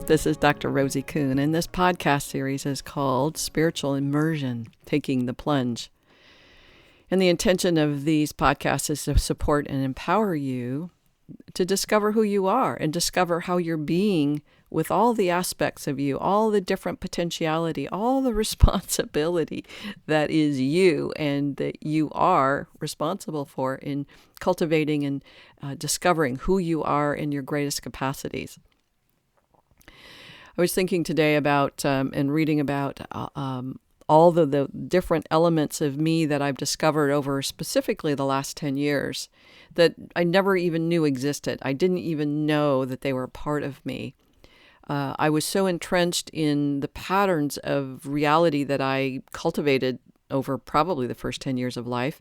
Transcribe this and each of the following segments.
This is Dr. Rosie Kuhn, and this podcast series is called Spiritual Immersion, Taking the Plunge. And the intention of these podcasts is to support and empower you to discover who you are and discover how you're being with all the aspects of you, all the different potentiality, all the responsibility that is you and that you are responsible for in cultivating and discovering who you are in your greatest capacities. I was thinking today about and reading about all the different elements of me that I've discovered over specifically the last 10 years that I never even knew existed. I didn't even know that they were a part of me. I was so entrenched in the patterns of reality that I cultivated over probably the first 10 years of life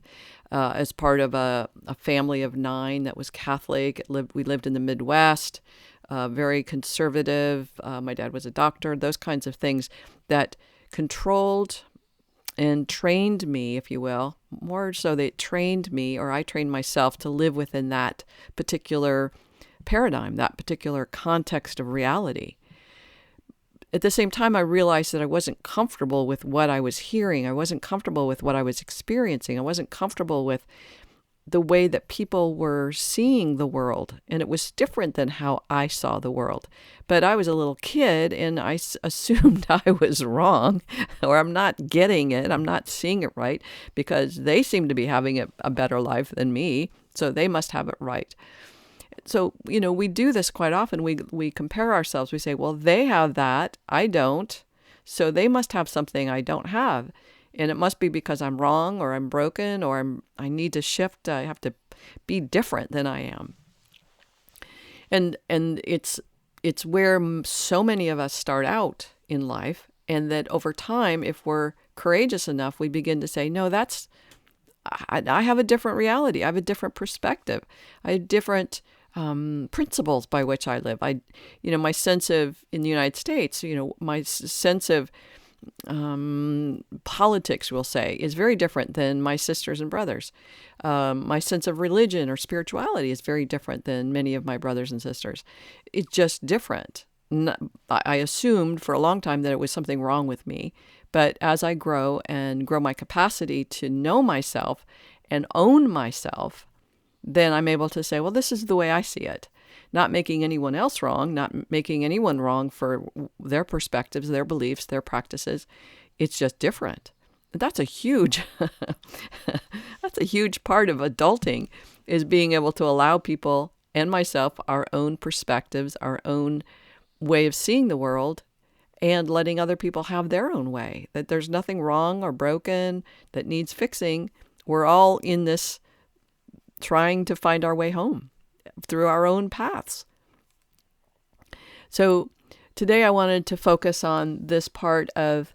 as part of a family of 9 that was Catholic. We lived in the Midwest. Very conservative. My dad was a doctor, those kinds of things that controlled and trained me, if you will, more so they trained me, or I trained myself to live within that particular paradigm, that particular context of reality. At the same time, I realized that I wasn't comfortable with what I was hearing. I wasn't comfortable with what I was experiencing. I wasn't comfortable with the way that people were seeing the world, and it was different than how I saw the world. But I was a little kid, and I assumed I was wrong, or I'm not getting it, I'm not seeing it right, because they seem to be having a better life than me, so they must have it right. So, we do this quite often. We compare ourselves. We say, well, they have that, I don't, so they must have something I don't have. And it must be because I'm wrong or I'm broken or I need to shift. I have to be different than I am. And it's where so many of us start out in life. And that over time, if we're courageous enough, we begin to say, no, I have a different reality. I have a different perspective. I have different principles by which I live. My sense of, in the United States, my sense of politics, we'll say, is very different than my sisters and brothers. My sense of religion or spirituality is very different than many of my brothers and sisters. It's just different. I assumed for a long time that it was something wrong with me, but as I grow and grow my capacity to know myself and own myself, then I'm able to say, well, this is the way I see it. Not making anyone else wrong, not making anyone wrong for their perspectives, their beliefs, their practices. It's just different. That's a huge, that's a huge part of adulting, is being able to allow people and myself our own perspectives, our own way of seeing the world, and letting other people have their own way. That there's nothing wrong or broken that needs fixing. We're all in this trying to find our way home through our own paths. So today I wanted to focus on this part of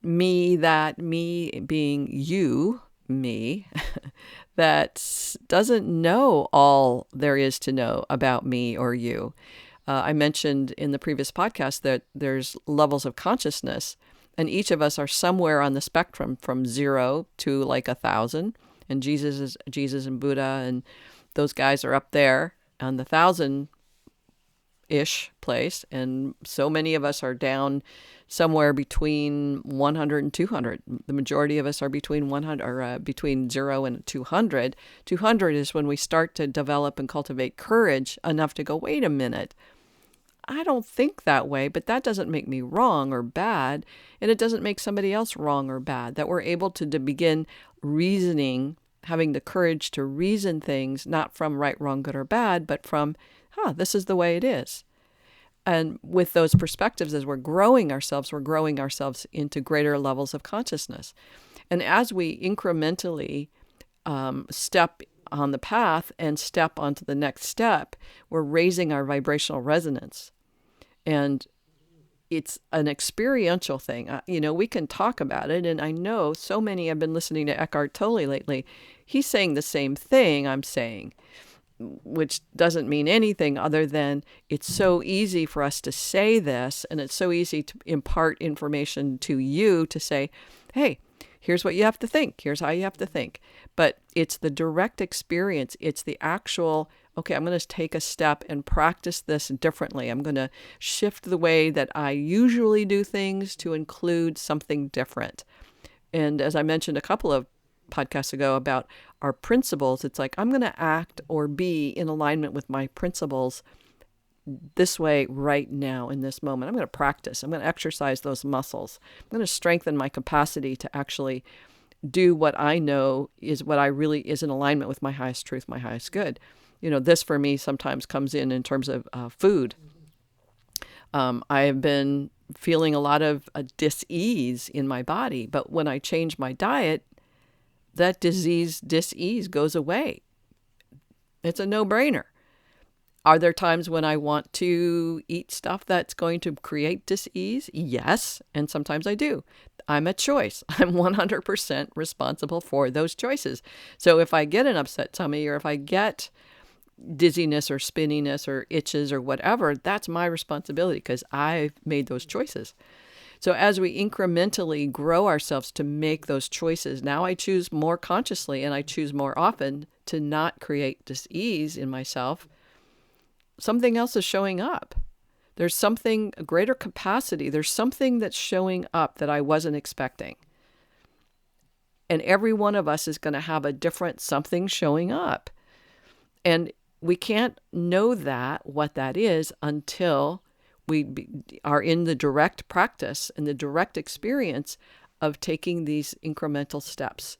me, that me being you, me, that doesn't know all there is to know about me or you. I mentioned in the previous podcast that there's levels of consciousness, and each of us are somewhere on the spectrum from 0 to like 1,000. And Jesus and Buddha and those guys are up there on the 1,000-ish place. And so many of us are down somewhere between 100 and 200. The majority of us are between 100 or between 0 and 200. 200 is when we start to develop and cultivate courage enough to go, wait a minute, I don't think that way, but that doesn't make me wrong or bad, and it doesn't make somebody else wrong or bad. That we're able to begin reasoning, having the courage to reason things, not from right, wrong, good, or bad, but from, this is the way it is. And with those perspectives, as we're growing ourselves into greater levels of consciousness. And as we incrementally step on the path and step onto the next step, we're raising our vibrational resonance. And it's an experiential thing. We can talk about it, and I know so many have been listening to Eckhart Tolle lately. He's saying the same thing I'm saying, which doesn't mean anything other than it's so easy for us to say this, and it's so easy to impart information to you to say, hey, Here's what you have to think. Here's how you have to think. But it's the direct experience. It's the actual, okay, I'm going to take a step and practice this differently. I'm going to shift the way that I usually do things to include something different. And as I mentioned a couple of podcasts ago about our principles, it's like I'm going to act or be in alignment with my principles this way right now in this moment. I'm going to practice. I'm going to exercise those muscles. I'm going to strengthen my capacity to actually do what I know is what I really is in alignment with my highest truth, my highest good. This for me sometimes comes in terms of food. I have been feeling a lot of dis-ease in my body, but when I change my diet, that dis-ease goes away. It's a no-brainer. Are there times when I want to eat stuff that's going to create dis-ease? Yes, and sometimes I do. I'm a choice. I'm 100% responsible for those choices. So if I get an upset tummy or if I get dizziness or spinniness or itches or whatever, that's my responsibility because I've made those choices. So as we incrementally grow ourselves to make those choices, now I choose more consciously and I choose more often to not create dis-ease in myself. Something else is showing up. There's something, a greater capacity. There's something that's showing up that I wasn't expecting. And every one of us is going to have a different something showing up. And we can't know what that is until we are in the direct practice and the direct experience of taking these incremental steps.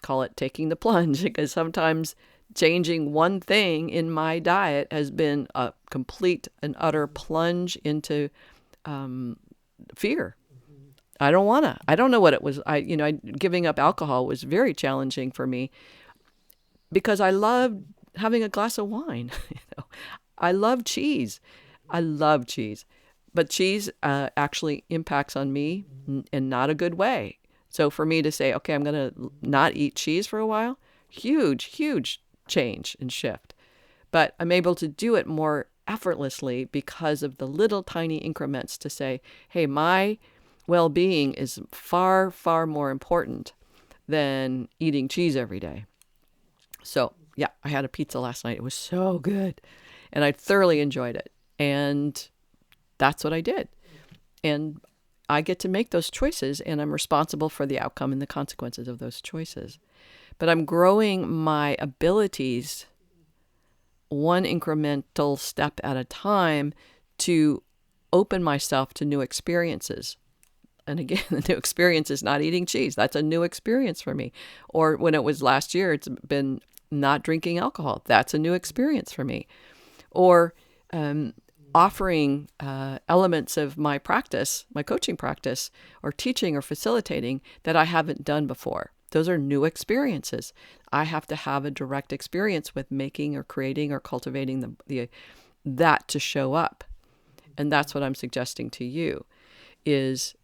Call it taking the plunge, because sometimes changing one thing in my diet has been a complete and utter plunge into fear. I don't know what it was. Giving up alcohol was very challenging for me because I loved having a glass of wine. I love cheese. But cheese actually impacts on me in not a good way. So for me to say, okay, I'm going to not eat cheese for a while, huge change and shift. But I'm able to do it more effortlessly because of the little tiny increments to say, hey, my well-being is far, far more important than eating cheese every day. So yeah, I had a pizza last night. It was so good. And I thoroughly enjoyed it. And that's what I did. And I get to make those choices, and I'm responsible for the outcome and the consequences of those choices. But I'm growing my abilities one incremental step at a time to open myself to new experiences. And again, the new experience is not eating cheese. That's a new experience for me. Or when it was last year, it's been not drinking alcohol. That's a new experience for me. Or offering elements of my practice, my coaching practice, or teaching or facilitating that I haven't done before. Those are new experiences. I have to have a direct experience with making or creating or cultivating that to show up. And that's what I'm suggesting to you, is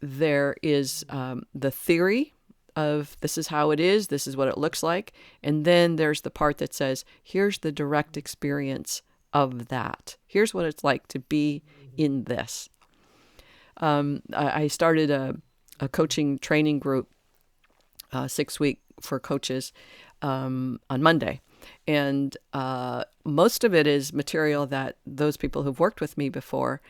there is the theory of this is how it is, this is what it looks like, and then there's the part that says, here's the direct experience of that. Here's what it's like to be in this. I started a coaching training group, 6-week for coaches, on Monday. And most of it is material that those people who've worked with me before,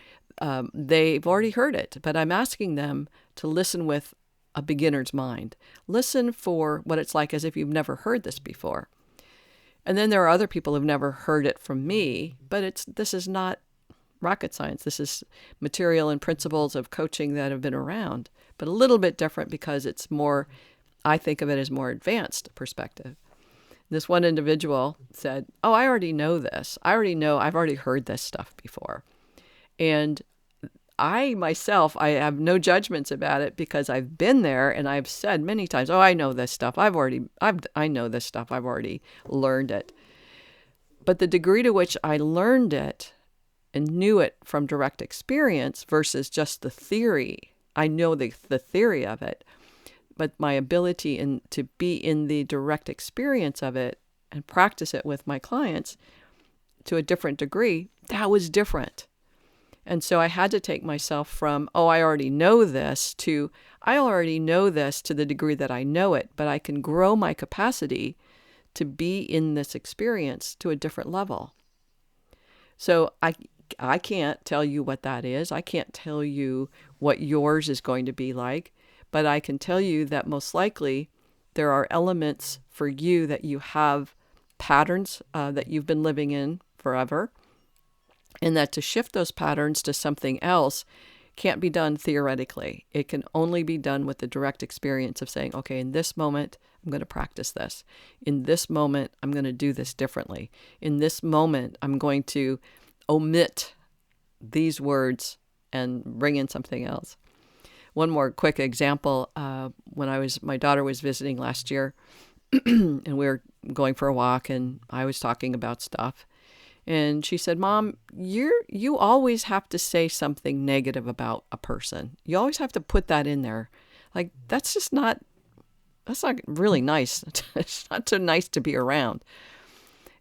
they've already heard it, but I'm asking them to listen with a beginner's mind. Listen for what it's like as if you've never heard this before. And then there are other people who've never heard it from me, but this is not rocket science. This is material and principles of coaching that have been around, but a little bit different because it's more, I think of it as more advanced perspective. This one individual said, oh, I already know this. I've already heard this stuff before. And I myself, I have no judgments about it because I've been there and I've said many times, oh, I know this stuff. I know this stuff. I've already learned it. But the degree to which I learned it and knew it from direct experience versus just the theory, I know the theory of it, but my ability to be in the direct experience of it and practice it with my clients to a different degree, that was different. And so I had to take myself from, oh, I already know this, to I already know this to the degree that I know it, but I can grow my capacity to be in this experience to a different level. So I can't tell you what that is. I can't tell you what yours is going to be like, but I can tell you that most likely there are elements for you that you have patterns that you've been living in forever, and that to shift those patterns to something else can't be done theoretically. It can only be done with the direct experience of saying, okay, in this moment, I'm going to practice this. In this moment, I'm going to do this differently. In this moment, I'm going to omit these words and bring in something else. One more quick example. When my daughter was visiting last year, and we were going for a walk, and I was talking about stuff. And she said, Mom, you always have to say something negative about a person. You always have to put that in there. Like, that's not really nice. It's not so nice to be around.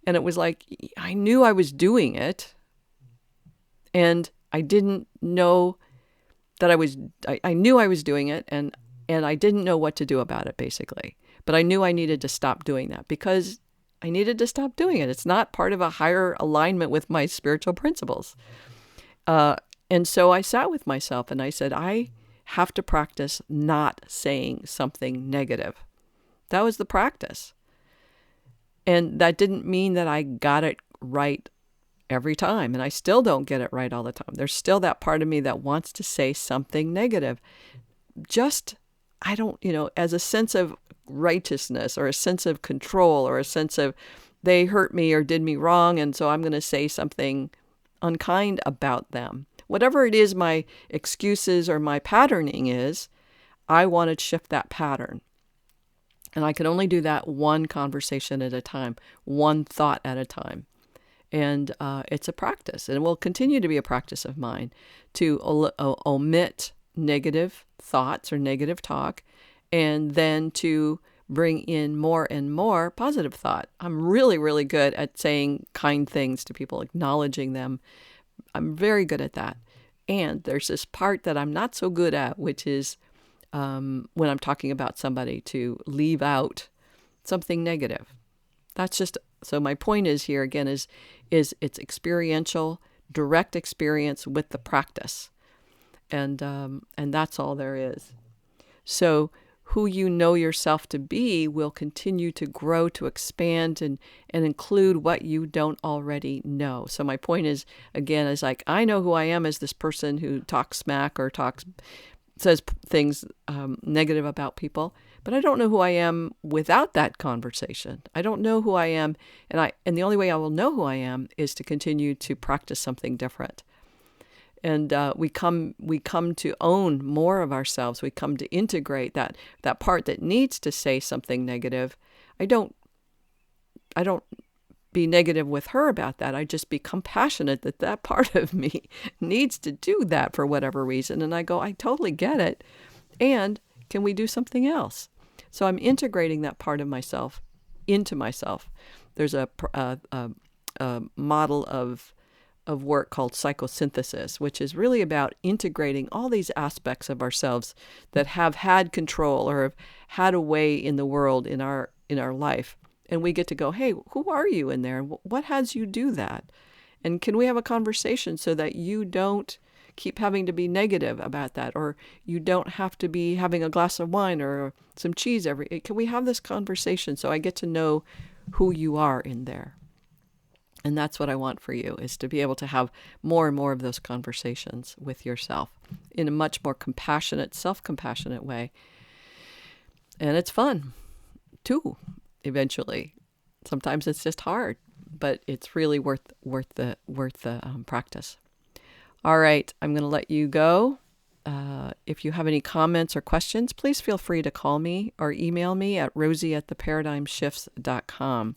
And it was like, I knew I was doing it, and I didn't know that I knew I was doing it, and I didn't know what to do about it, basically. But I knew I needed to stop doing that because I needed to stop doing it. It's not part of a higher alignment with my spiritual principles. And so I sat with myself and I said, I have to practice not saying something negative. That was the practice. And that didn't mean that I got it right every time. And I still don't get it right all the time. There's still that part of me that wants to say something negative. As a sense of righteousness or a sense of control or a sense of they hurt me or did me wrong, and so I'm going to say something unkind about them. Whatever it is my excuses or my patterning is, I want to shift that pattern. And I can only do that one conversation at a time, one thought at a time. And it's a practice, and it will continue to be a practice of mine to omit negative thoughts or negative talk, and then to bring in more and more positive thought. I'm really, really good at saying kind things to people, acknowledging them. I'm very good at that. And there's this part that I'm not so good at, which is when I'm talking about somebody, to leave out something negative. That's just, so my point is here again is it's experiential, direct experience with the practice. And that's all there is. So who you know yourself to be will continue to grow, to expand, and include what you don't already know. So my point is, again, is like, I know who I am as this person who talks smack or says things negative about people, but I don't know who I am without that conversation. I don't know who I am, and the only way I will know who I am is to continue to practice something different. And we come to own more of ourselves. We come to integrate that part that needs to say something negative. I don't be negative with her about that. I just be compassionate that part of me needs to do that for whatever reason. And I go, I totally get it. And can we do something else? So I'm integrating that part of myself into myself. There's a model of work called psychosynthesis, which is really about integrating all these aspects of ourselves that have had control or have had a way in the world, in our life. And we get to go, hey, who are you in there? What has you do that? And can we have a conversation so that you don't keep having to be negative about that, or you don't have to be having a glass of wine or some cheese can we have this conversation so I get to know who you are in there? And that's what I want for you, is to be able to have more and more of those conversations with yourself in a much more compassionate, self-compassionate way. And it's fun, too, eventually. Sometimes it's just hard, but it's really worth the practice. All right, I'm going to let you go. If you have any comments or questions, please feel free to call me or email me at rosie@theparadigmshifts.com.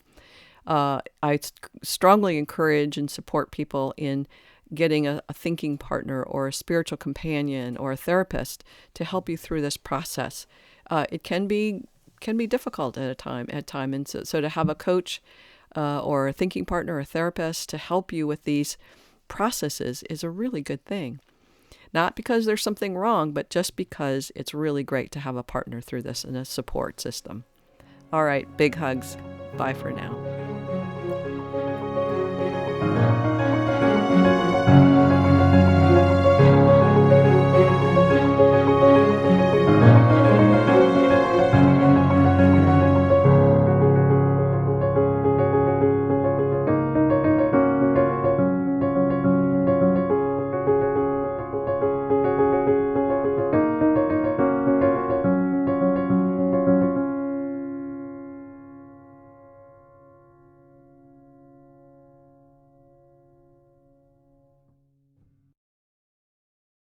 I strongly encourage and support people in getting a thinking partner or a spiritual companion or a therapist to help you through this process. It can be difficult at time, and so to have a coach or a thinking partner or a therapist to help you with these processes is a really good thing. Not because there's something wrong, but just because it's really great to have a partner through this and a support system. All right, big hugs. Bye for now.